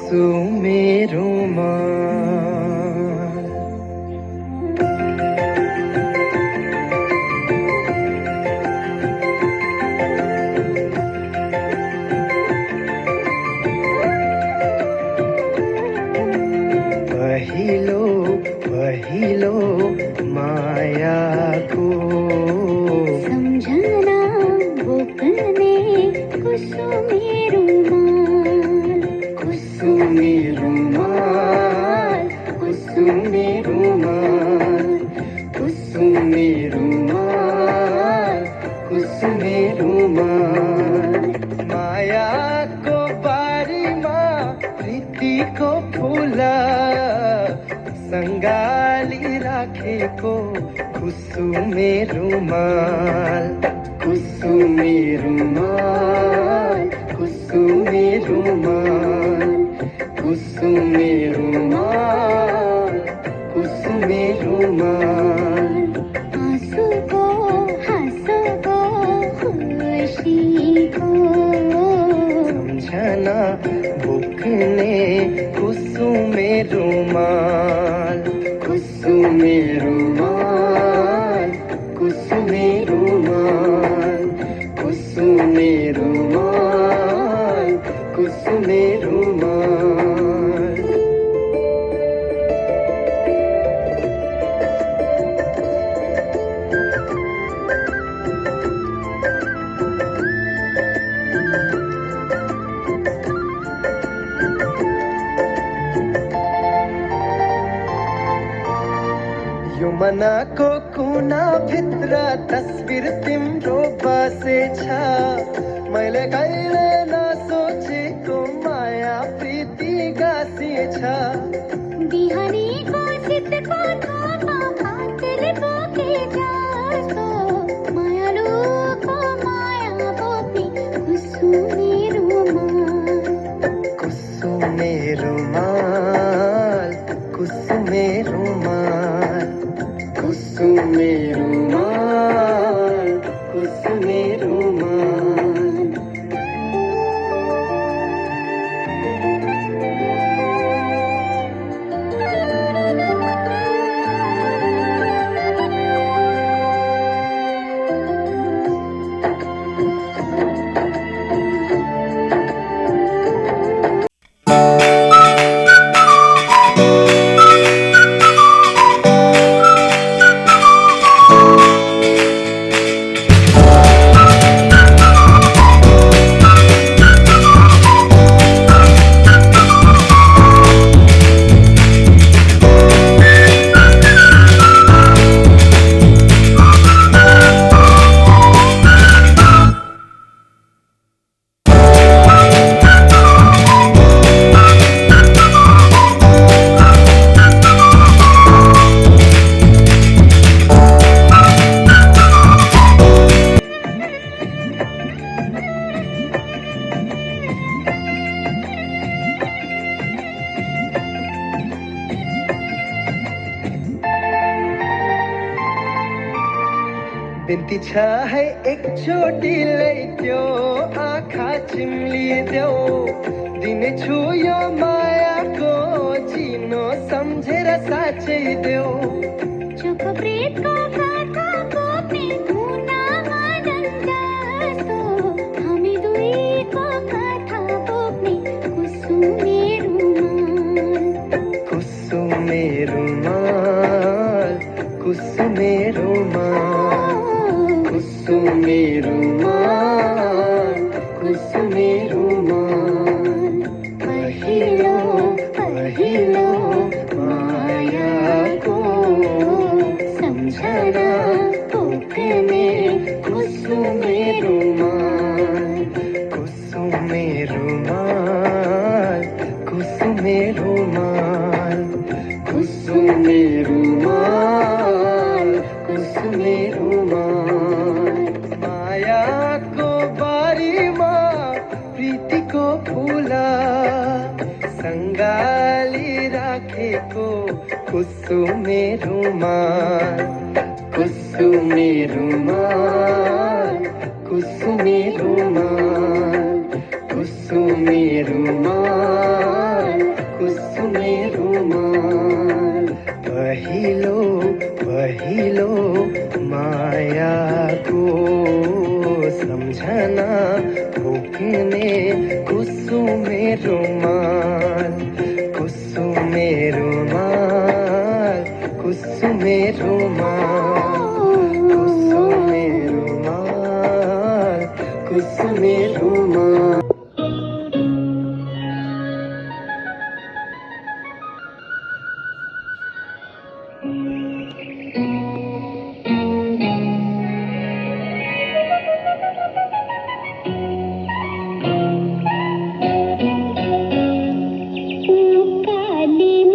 कुसुमे रुमाल। पहिलो पहिलो मायाको सम्झना बोक्ने कुसुमे रुमाल। कुसुमे रुमाल, कुसुमे रुमाल, कुसुमे रुमाल, कुसुमे रुमाल। मायाको बारीमा प्रीतिको फुला सङ्गाली राखेको कुसुमे रुमाल। कुसुमे रुमाल, कुसुमे रुमाल, कुसुमे रुमाल, कुसुमे रुमाल। आँसुको हाँसोको खुसीको सम्झना बोक्ने कुसुमे रुमाल। कुसुमे रुमाल, कुसुमे रुमाल, कुसुमे रुमाल, कुसुमे रुमाल। यो मनको कुना भित्र तस्बिर तिम्रो बसेछ। मैले कहिले नसोचेको माया प्रीति गाँसिएछ। बिहानीको शीतको थोपा पातल बोके जस्तो मायालुको माया बोक्ने कुसुमे रुमाल। कुसुमे रुमाल, कुसुमे रुमाल, कुसुमे रुमाल, कुसुमे रुमाल। बिन्ती छ है एकचोटि ल्याइदेऊ आँखा चिम्लिदेऊ। दिनेछु यो मायाको चिनो सम्झेर साँच्चै देऊ। चोखो प्रेमको कथा बोक्ने मुनामा जस्तो हामी दुईको कथा बोक्ने कुसुमे रुमाल। कुसुमे रुमाल, कुसुमे रुमाल, कुसुमे रुमाल, कुसुमे रुमाल। पहिलो पहिलो मायाको सम्झना बोक्ने कुसुमे रुमाल। कुसुमे रुमाल, कुसुमे रुमाल, कुसुमे रुमाल, कुसुमे रुमाल। मायाको बारीमा प्रीतिको फुला सङ्गाली राखेको कुसुमे रुमाल। कुसुमे रुमाल, कुसुमे रुमाल, कुसुमे रुमाल, पहिलो पहिलो मायाको सम्झना बोक्ने कुसुमे रुमाल कुसुमे रुमाल कुसुमे रुमाल कुसुमे रुमाल कुसुमे रुमाल